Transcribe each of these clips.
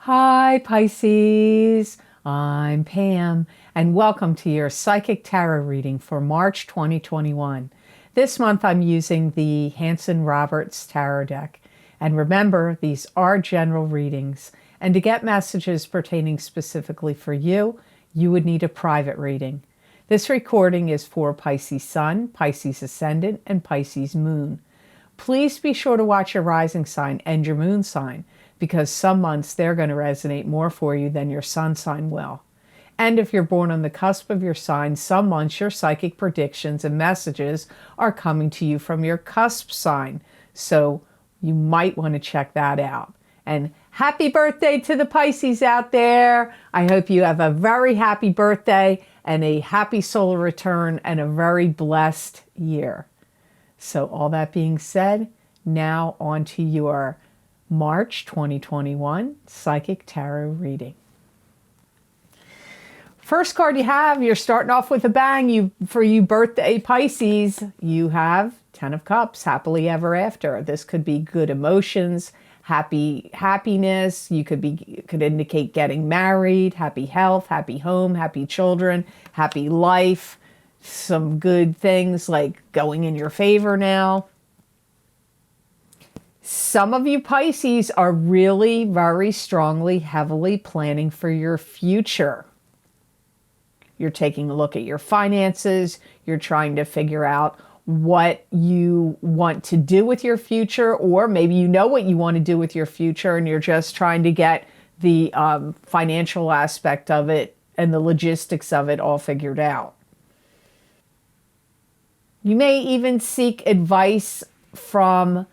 Hi, Pisces. I'm Pam, and welcome to your Psychic Tarot reading for March 2021. This month I'm using the Hanson-Roberts Tarot deck. And remember, these are general readings. And to get messages pertaining specifically for you, you would need a private reading. This recording is for Pisces Sun, Pisces Ascendant, and Pisces Moon. Please be sure to watch your rising sign and your moon sign, because some months they're going to resonate more for you than your sun sign will. And if you're born on the cusp of your sign, some months your psychic predictions and messages are coming to you from your cusp sign. So you might want to check that out. And happy birthday to the Pisces out there. I hope you have a very happy birthday and a happy solar return and a very blessed year. So all that being said, now on to your March 2021 Psychic Tarot reading. First card you have, you're starting off with a bang. For you birthday Pisces, you have Ten of Cups, happily ever after. This could be good emotions, happiness. You could indicate getting married, happy health, happy home, happy children, happy life. Some good things like going in your favor now. Some of you Pisces are really very strongly, heavily planning for your future. You're taking a look at your finances. You're trying to figure out what you want to do with your future, or maybe you know what you want to do with your future and you're just trying to get the financial aspect of it and the logistics of it all figured out. You may even seek advice from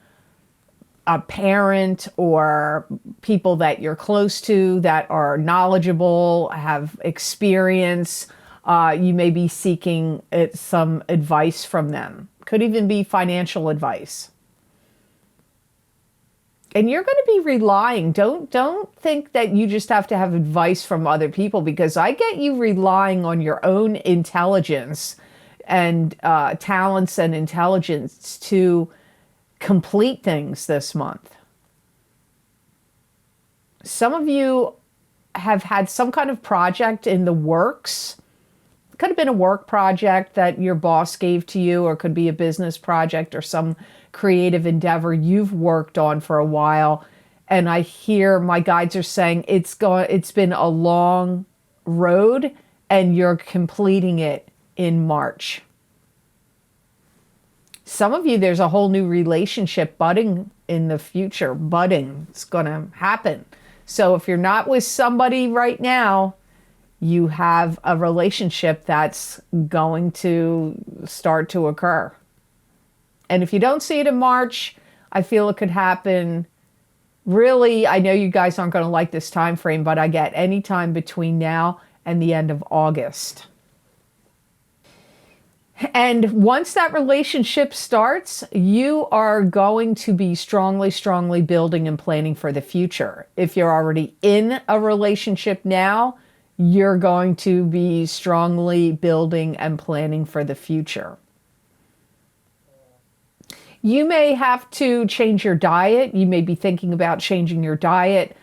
a parent or people that you're close to that are knowledgeable, have experience. You may be seeking some advice from them. Could even be financial advice. And you're going to be relying. Don't think that you just have to have advice from other people, because I get you relying on your own intelligence and talents and intelligence to complete things this month. Some of you have had some kind of project in the works. It could have been a work project that your boss gave to you, or could be a business project or some creative endeavor you've worked on for a while. And I hear my guides are saying it's been a long road and you're completing it in March. Some of you, there's a whole new relationship budding in the future. It's going to happen. So if you're not with somebody right now, you have a relationship that's going to start to occur. And if you don't see it in March, I feel it could happen. Really, I know you guys aren't going to like this time frame, but I get any time between now and the end of August. And once that relationship starts, you are going to be strongly building and planning for the future. If you're already in a relationship now, you're going to be strongly building and planning for the future. You may have to change your diet. You may be thinking about changing your diet.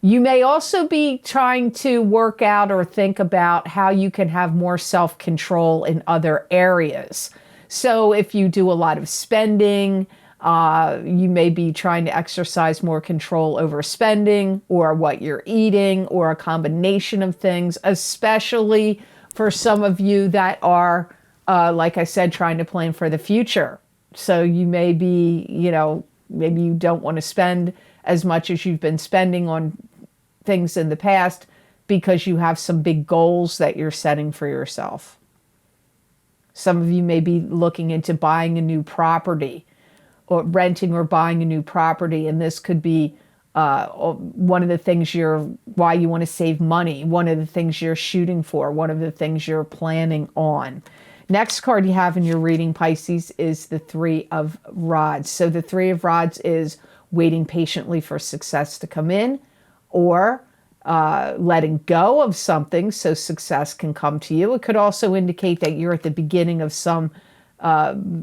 You may also be trying to work out or think about how you can have more self-control in other areas. So if you do a lot of spending, you may be trying to exercise more control over spending or what you're eating, or a combination of things, especially for some of you that are, like I said, trying to plan for the future. So you may be, maybe you don't want to spend as much as you've been spending on things in the past because you have some big goals that you're setting for yourself. Some of you may be looking into buying a new property, or renting or buying a new property. And this could be one of the things why you want to save money, one of the things you're shooting for, one of the things you're planning on. Next card you have in your reading, Pisces, is the Three of Rods. So the Three of Rods is waiting patiently for success to come in, or letting go of something so success can come to you. It could also indicate that you're at the beginning of some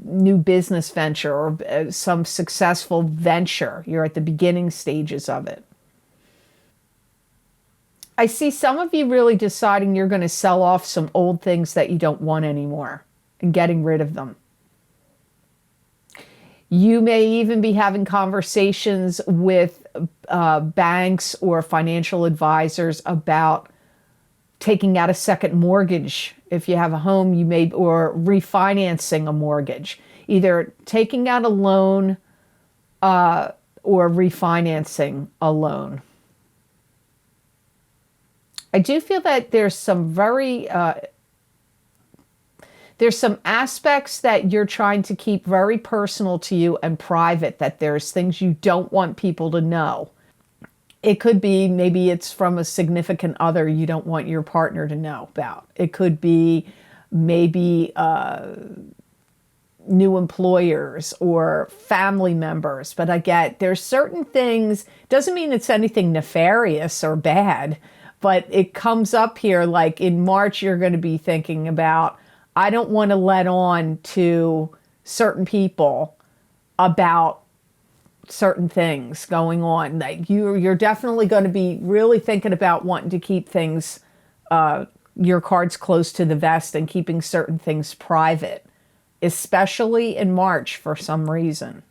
new business venture or some successful venture. You're at the beginning stages of it. I see some of you really deciding you're going to sell off some old things that you don't want anymore and getting rid of them. You may even be having conversations with banks or financial advisors about taking out a second mortgage. If you have a home, you may, or refinancing a mortgage, either taking out a loan or refinancing a loan. I do feel that there's some there's some aspects that you're trying to keep very personal to you and private, that there's things you don't want people to know. It could be, maybe it's from a significant other you don't want your partner to know about. It could be maybe new employers or family members. But I get there's certain things, doesn't mean it's anything nefarious or bad, but it comes up here like in March, you're going to be thinking about, I don't want to let on to certain people about certain things going on. Like you're definitely going to be really thinking about wanting to keep things, your cards close to the vest and keeping certain things private, especially in March for some reason.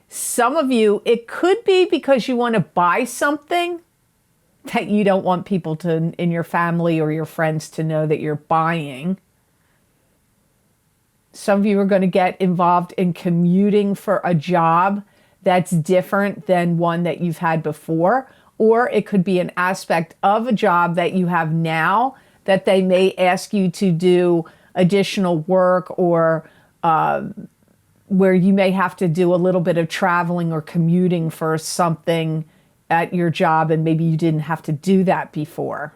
Some of you, it could be because you want to buy something that you don't want people to, in your family or your friends, to know that you're buying. Some of you are going to get involved in commuting for a job that's different than one that you've had before. Or it could be an aspect of a job that you have now that they may ask you to do additional work, or where you may have to do a little bit of traveling or commuting for something at your job, and maybe you didn't have to do that before.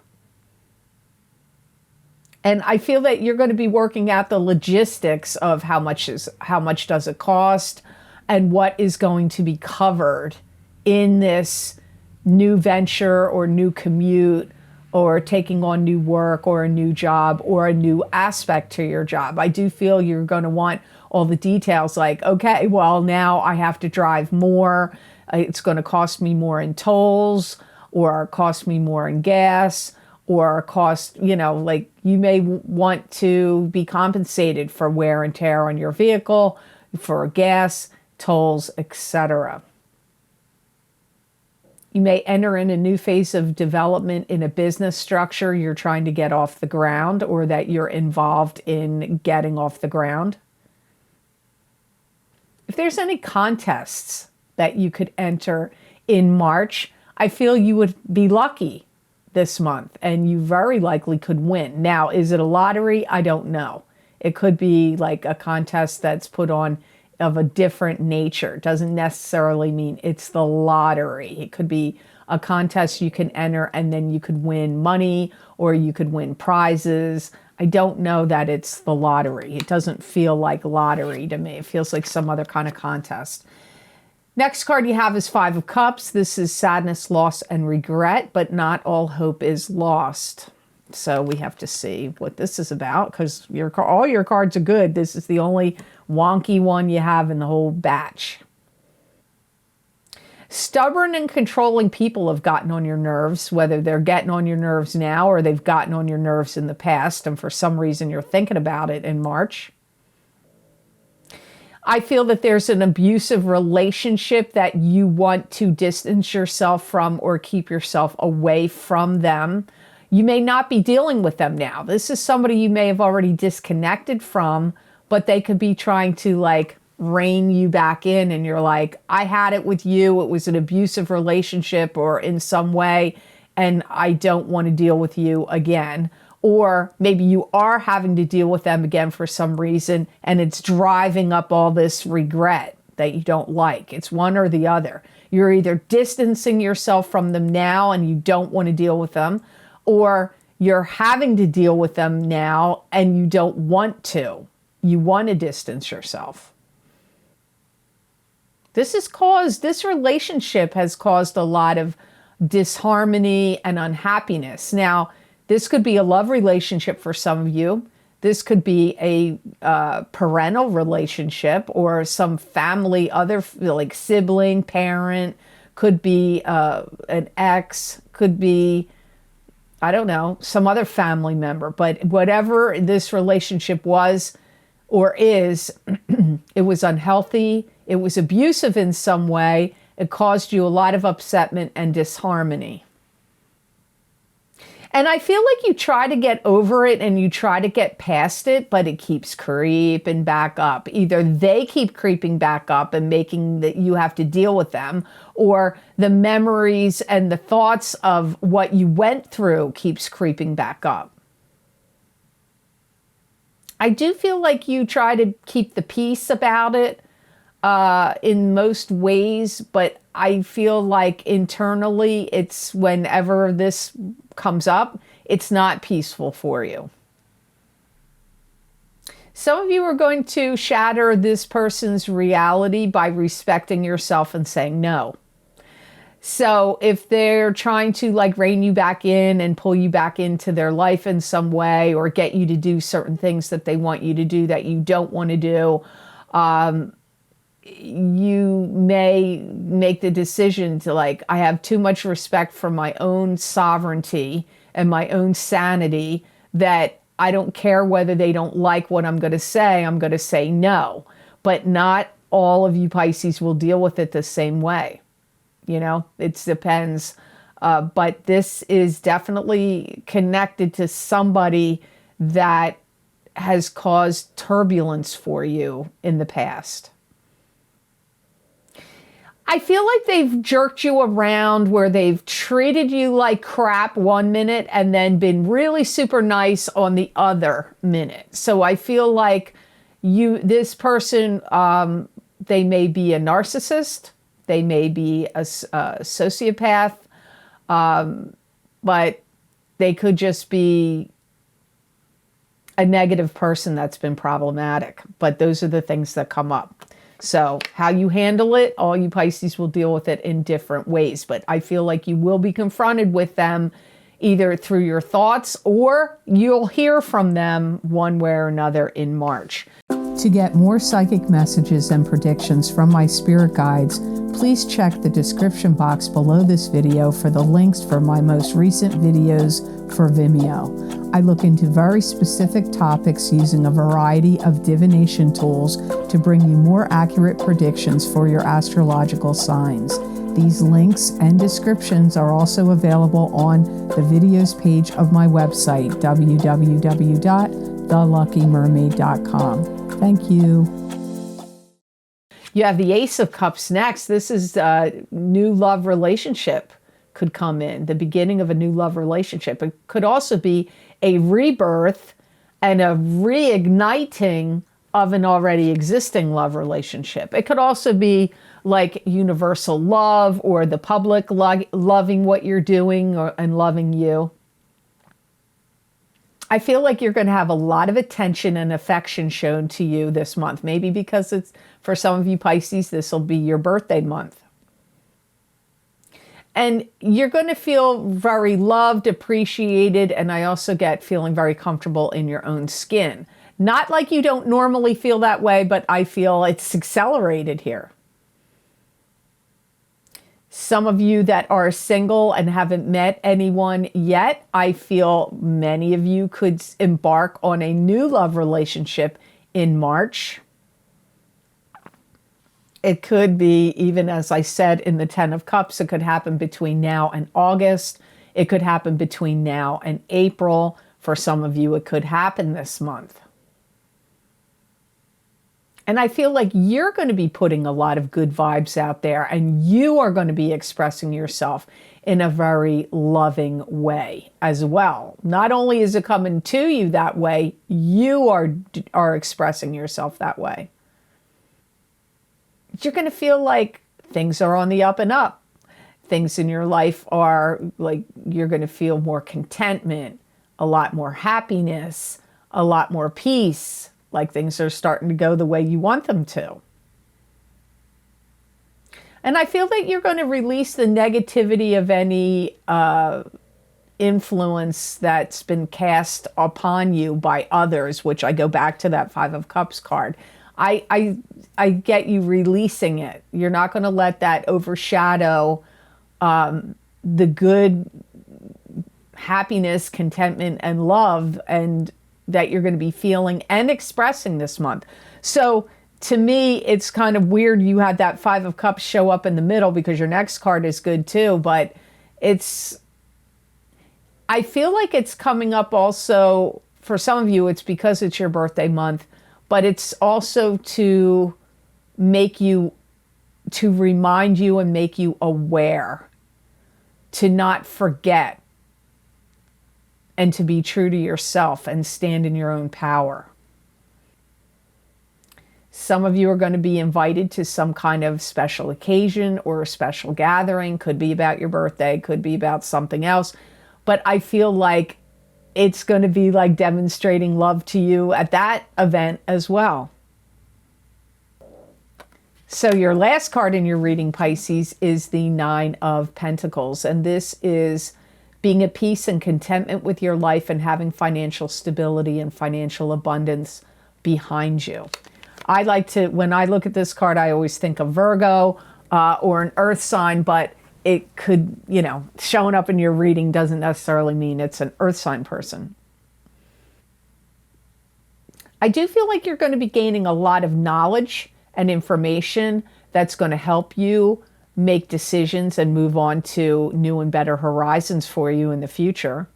And I feel that you're going to be working out the logistics of how much does it cost and what is going to be covered in this new venture or new commute or taking on new work or a new job or a new aspect to your job. I do feel you're going to want all the details, like, okay, well, now I have to drive more. It's going to cost me more in tolls, or cost me more in gas, or cost, like you may want to be compensated for wear and tear on your vehicle, for gas, tolls, etc. You may enter in a new phase of development in a business structure you're trying to get off the ground, or that you're involved in getting off the ground. If there's any contests that you could enter in March, I feel you would be lucky this month and you very likely could win. Now, is it a lottery? I don't know. It could be like a contest that's put on of a different nature. It doesn't necessarily mean it's the lottery. It could be a contest you can enter and then you could win money or you could win prizes. I don't know that it's the lottery. It doesn't feel like lottery to me. It feels like some other kind of contest. Next card you have is Five of Cups. This is sadness, loss, and regret, but not all hope is lost. So we have to see what this is about, because all your cards are good. This is the only wonky one you have in the whole batch. Stubborn and controlling people have gotten on your nerves, whether they're getting on your nerves now or they've gotten on your nerves in the past, and for some reason you're thinking about it in March. I feel that there's an abusive relationship that you want to distance yourself from or keep yourself away from them. You may not be dealing with them now. This is somebody you may have already disconnected from, but they could be trying to like rein you back in, and you're like, I had it with you. It was an abusive relationship or in some way, and I don't want to deal with you again. Or maybe you are having to deal with them again for some reason, and it's driving up all this regret that you don't like. It's one or the other. You're either distancing yourself from them now and you don't want to deal with them, or you're having to deal with them now and you don't want to. You want to distance yourself. This relationship has caused a lot of disharmony and unhappiness. Now, this could be a love relationship for some of you. This could be a parental relationship or some family, other like sibling, parent, could be an ex, could be, I don't know, some other family member. But whatever this relationship was or is, it was unhealthy, it was abusive in some way, it caused you a lot of upsetment and disharmony. And I feel like you try to get over it and you try to get past it, but it keeps creeping back up. Either they keep creeping back up and making that you have to deal with them, or the memories and the thoughts of what you went through keeps creeping back up. I do feel like you try to keep the peace about it in most ways, but I feel like internally it's whenever this comes up, it's not peaceful for you. Some of you are going to shatter this person's reality by respecting yourself and saying no. So if they're trying to like rein you back in and pull you back into their life in some way, or get you to do certain things that they want you to do that you don't want to do, you may make the decision to like, I have too much respect for my own sovereignty and my own sanity that I don't care whether they don't like what I'm going to say. I'm going to say no. But not all of you Pisces will deal with it the same way. You know, it depends. But this is definitely connected to somebody that has caused turbulence for you in the past. I feel like they've jerked you around where they've treated you like crap one minute and then been really super nice on the other minute. So I feel like this person, they may be a narcissist, they may be a sociopath, but they could just be a negative person that's been problematic. But those are the things that come up. So how you handle it, all you Pisces will deal with it in different ways. But I feel like you will be confronted with them either through your thoughts, or you'll hear from them one way or another in March. To get more psychic messages and predictions from my spirit guides, please check the description box below this video for the links for my most recent videos for Vimeo. I look into very specific topics using a variety of divination tools to bring you more accurate predictions for your astrological signs. These links and descriptions are also available on the videos page of my website, www.theluckymermaid.com. Thank you. You have the Ace of Cups next. This is a new love relationship could come in, the beginning of a new love relationship. It could also be a rebirth and a reigniting of an already existing love relationship. It could also be like universal love, or the public loving what you're doing and loving you. I feel like you're going to have a lot of attention and affection shown to you this month. Maybe because it's, for some of you Pisces, this will be your birthday month. And you're going to feel very loved, appreciated, and I also get feeling very comfortable in your own skin. Not like you don't normally feel that way, but I feel it's accelerated here. Some of you that are single and haven't met anyone yet, I feel many of you could embark on a new love relationship in March. It could be, even as I said in the Ten of Cups, it could happen between now and August. It could happen between now and April. For some of you, it could happen this month. And I feel like you're going to be putting a lot of good vibes out there, and you are going to be expressing yourself in a very loving way as well. Not only is it coming to you that way, you are expressing yourself that way. You're going to feel like things are on the up and up. Things in your life are like, you're going to feel more contentment, a lot more happiness, a lot more peace, like things are starting to go the way you want them to. And I feel that you're going to release the negativity of any influence that's been cast upon you by others, which I go back to that Five of Cups card. I get you releasing it. You're not going to let that overshadow the good happiness, contentment, and love and that you're going to be feeling and expressing this month. So to me, it's kind of weird you had that Five of Cups show up in the middle because your next card is good too, but I feel like it's coming up also, for some of you, it's because it's your birthday month, but it's also to remind you and make you aware, to not forget, and to be true to yourself and stand in your own power. Some of you are going to be invited to some kind of special occasion or a special gathering. Could be about your birthday, could be about something else. But I feel like it's going to be like demonstrating love to you at that event as well. So your last card in your reading, Pisces, is the Nine of Pentacles. And this is being at peace and contentment with your life and having financial stability and financial abundance behind you. I like to, when I look at this card, I always think of Virgo or an earth sign, but it could, showing up in your reading doesn't necessarily mean it's an earth sign person. I do feel like you're going to be gaining a lot of knowledge and information that's going to help you make decisions and move on to new and better horizons for you in the future.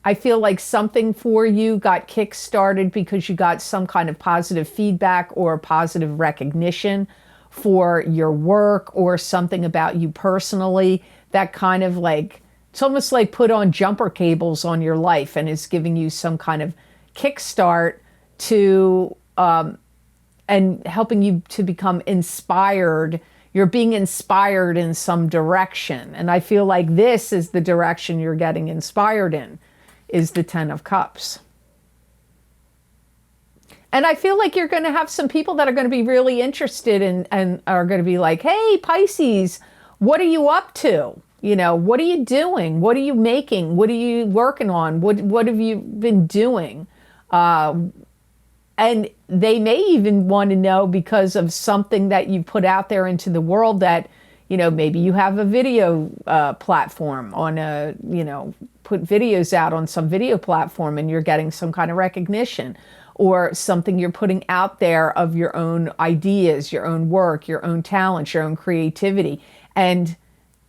I feel like something for you got kick-started because you got some kind of positive feedback or positive recognition for your work or something about you personally that kind of like, it's almost like put on jumper cables on your life and is giving you some kind of kickstart to, and helping you to become inspired. You're being inspired in some direction. And I feel like this is the direction you're getting inspired in, is the Ten of Cups. And I feel like you're going to have some people that are going to be really interested in and are going to be like, hey, Pisces, what are you up to? What are you doing? What are you making? What are you working on? What have you been doing? And they may even want to know because of something that you put out there into the world that, maybe you have a video platform on put videos out on some video platform and you're getting some kind of recognition, or something you're putting out there of your own ideas, your own work, your own talents, your own creativity,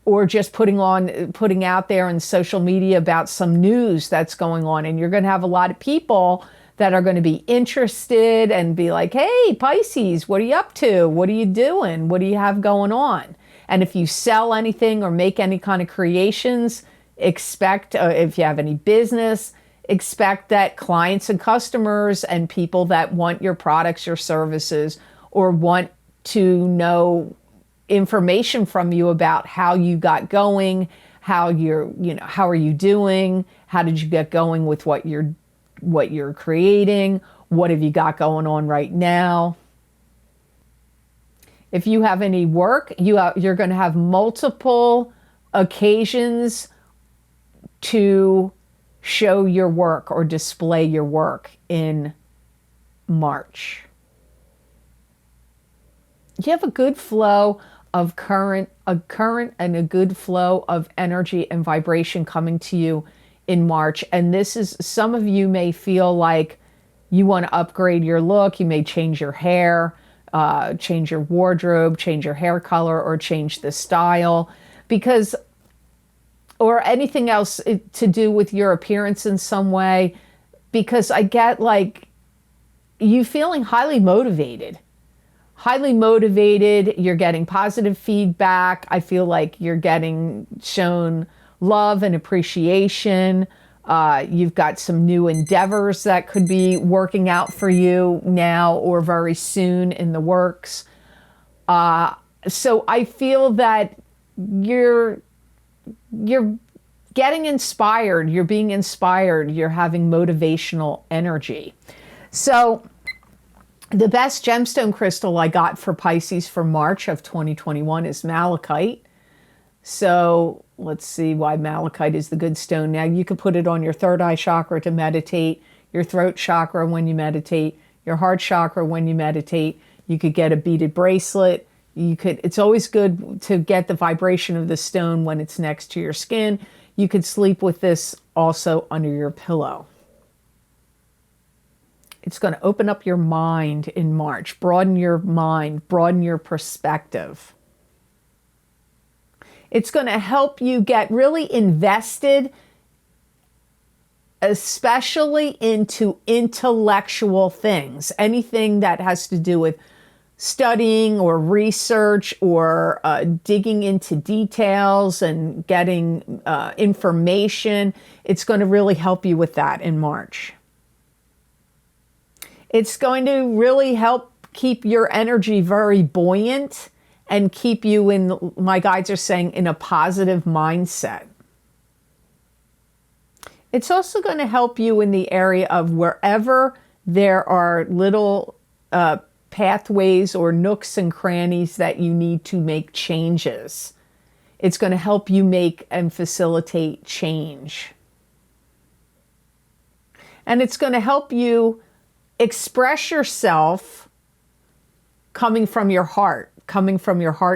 or just putting out there in social media about some news that's going on. And you're going to have a lot of people that are going to be interested and be like, hey, Pisces, what are you up to? What are you doing? What do you have going on? And if you sell anything or make any kind of creations, expect, if you have any business, expect that clients and customers and people that want your products, your services, or want to know information from you about how you got going, how are you doing? How did you get going with what you're creating? What have you got going on right now? If you have any work, you're going to have multiple occasions to show your work or display your work in March. You have a good flow of a current and a good flow of energy and vibration coming to you in March. And this is, some of you may feel like you want to upgrade your look. You may change your hair, change your wardrobe, change your hair color, or change the style, or anything else to do with your appearance in some way, because I get like you feeling highly motivated. You're getting positive feedback. I feel like you're getting shown love and appreciation. You've got some new endeavors that could be working out for you now or very soon in the works. So I feel that you're getting inspired. You're being inspired. You're having motivational energy. So the best gemstone crystal I got for Pisces for March of 2021 is malachite. So let's see why malachite is the good stone. Now you can put it on your third eye chakra to meditate, your throat chakra when you meditate, your heart chakra when you meditate. You could get a beaded bracelet. It's always good to get the vibration of the stone when it's next to your skin. You could sleep with this also under your pillow. It's going to open up your mind in March, broaden your mind, broaden your perspective. It's going to help you get really invested, especially into intellectual things. Anything that has to do with studying or research or digging into details and getting information. It's going to really help you with that in March. It's going to really help keep your energy very buoyant and keep you in, my guides are saying, in a positive mindset. It's also going to help you in the area of wherever there are little pathways or nooks and crannies that you need to make changes. It's going to help you make and facilitate change. And it's going to help you express yourself coming from your heart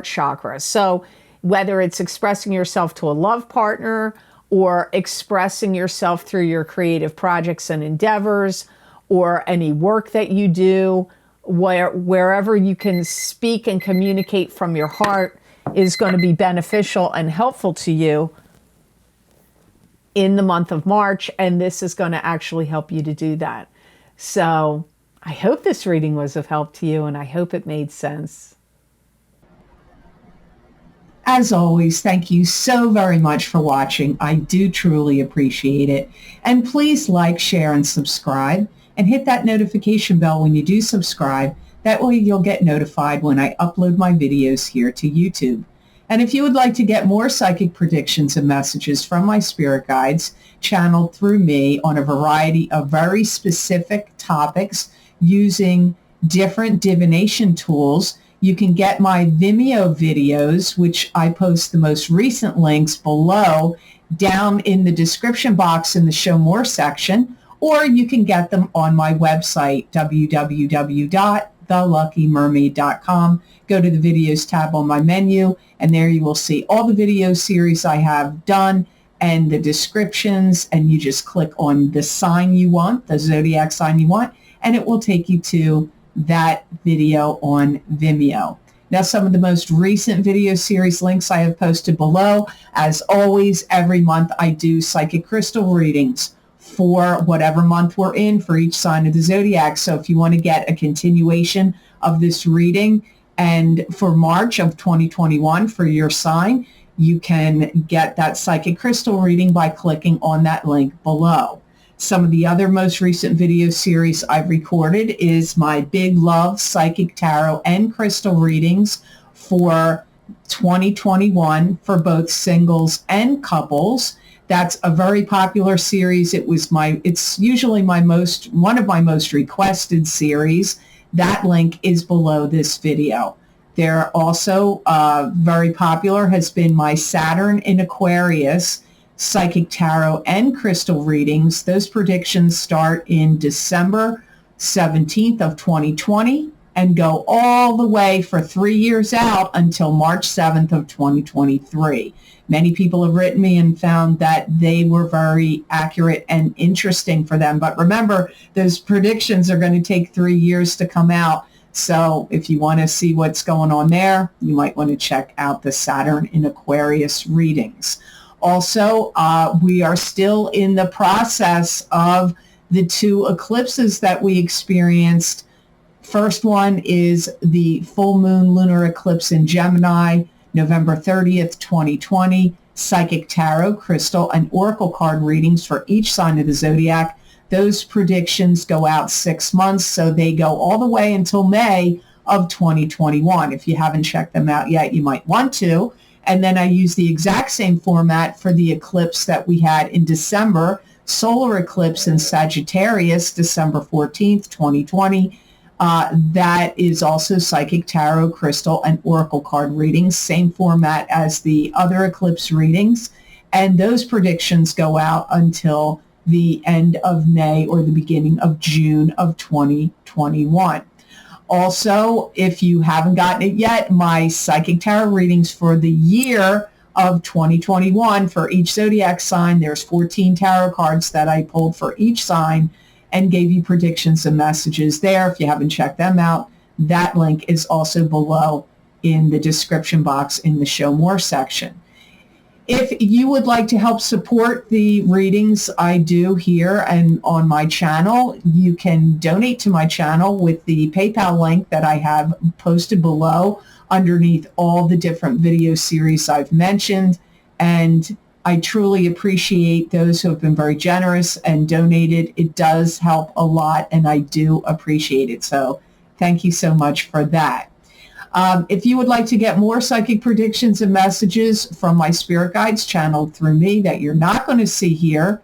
chakra. So whether it's expressing yourself to a love partner or expressing yourself through your creative projects and endeavors or any work that you do, wherever you can speak and communicate from your heart is going to be beneficial and helpful to you in the month of March. And this is going to actually help you to do that. So I hope this reading was of help to you, and I hope it made sense. As always, thank you so very much for watching. I do truly appreciate it. And please like, share, and subscribe, and hit that notification bell when you do subscribe. That way you'll get notified when I upload my videos here to YouTube. And if you would like to get more psychic predictions and messages from my spirit guides channeled through me on a variety of very specific topics using different divination tools, you can get my Vimeo videos, which I post the most recent links below, down in the description box in the Show More section, or you can get them on my website, www.theluckymermaid.com. Go to the videos tab on my menu, and there you will see all the video series I have done and the descriptions, and you just click on the sign you want, the zodiac sign you want, and it will take you to that video on Vimeo. Now, some of the most recent video series links I have posted below. As always, every month I do psychic crystal readings for whatever month we're in for each sign of the zodiac. So if you want to get a continuation of this reading and for March of 2021 for your sign, you can get that psychic crystal reading by clicking on that link below. Some of the other most recent video series I've recorded is my Big Love Psychic Tarot and Crystal readings for 2021 for both singles and couples. That's a very popular series. It's usually one of my most requested series. That link is below this video. They're also very popular has been my Saturn in Aquarius Psychic Tarot and Crystal readings. Those predictions start in December 17th of 2020 and go all the way for 3 years out until March 7th of 2023. Many people have written me and found that they were very accurate and interesting for them. But remember, those predictions are going to take 3 years to come out. So if you want to see what's going on there, you might want to check out the Saturn in Aquarius readings. Also, we are still in the process of the two eclipses that we experienced. First one is the full moon lunar eclipse in Gemini, November 30th, 2020. Psychic Tarot, Crystal, and Oracle card readings for each sign of the zodiac. Those predictions go out 6 months, so they go all the way until May of 2021. If you haven't checked them out yet, you might want to. And then I use the exact same format for the eclipse that we had in December, solar eclipse in Sagittarius, December 14th, 2020. That is also Psychic Tarot, Crystal, and Oracle card readings, same format as the other eclipse readings. And those predictions go out until the end of May or the beginning of June of 2021. Also, if you haven't gotten it yet, my psychic tarot readings for the year of 2021 for each zodiac sign, there's 14 tarot cards that I pulled for each sign and gave you predictions and messages there. If you haven't checked them out, that link is also below in the description box in the Show More section. If you would like to help support the readings I do here and on my channel, you can donate to my channel with the PayPal link that I have posted below underneath all the different video series I've mentioned. And I truly appreciate those who have been very generous and donated. It does help a lot, and I do appreciate it. So thank you so much for that. If you would like to get more psychic predictions and messages from my spirit guides channeled through me that you're not going to see here,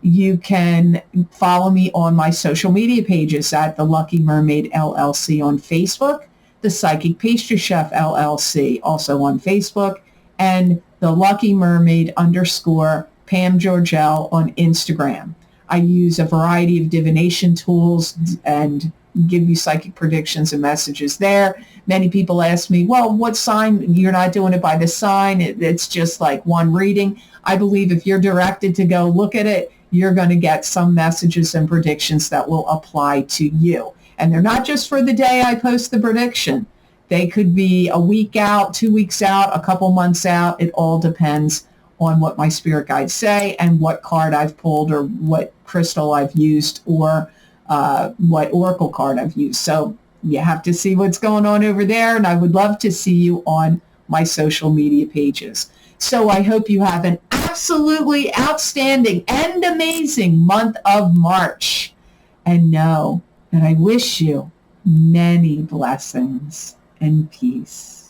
you can follow me on my social media pages at The Lucky Mermaid LLC on Facebook, The Psychic Pastry Chef LLC also on Facebook, and The Lucky Mermaid _ Pam Georgel on Instagram. I use a variety of divination tools and give you psychic predictions and messages there. Many people ask me, well, what sign? You're not doing it by the sign. It's just like one reading. I believe if you're directed to go look at it, you're going to get some messages and predictions that will apply to you. And they're not just for the day I post the prediction. They could be a week out, 2 weeks out, a couple months out. It all depends on what my spirit guides say and what card I've pulled or what crystal I've used or what oracle card I've used. So you have to see what's going on over there, and I would love to see you on my social media pages. So I hope you have an absolutely outstanding and amazing month of March, and know that I wish you many blessings and peace.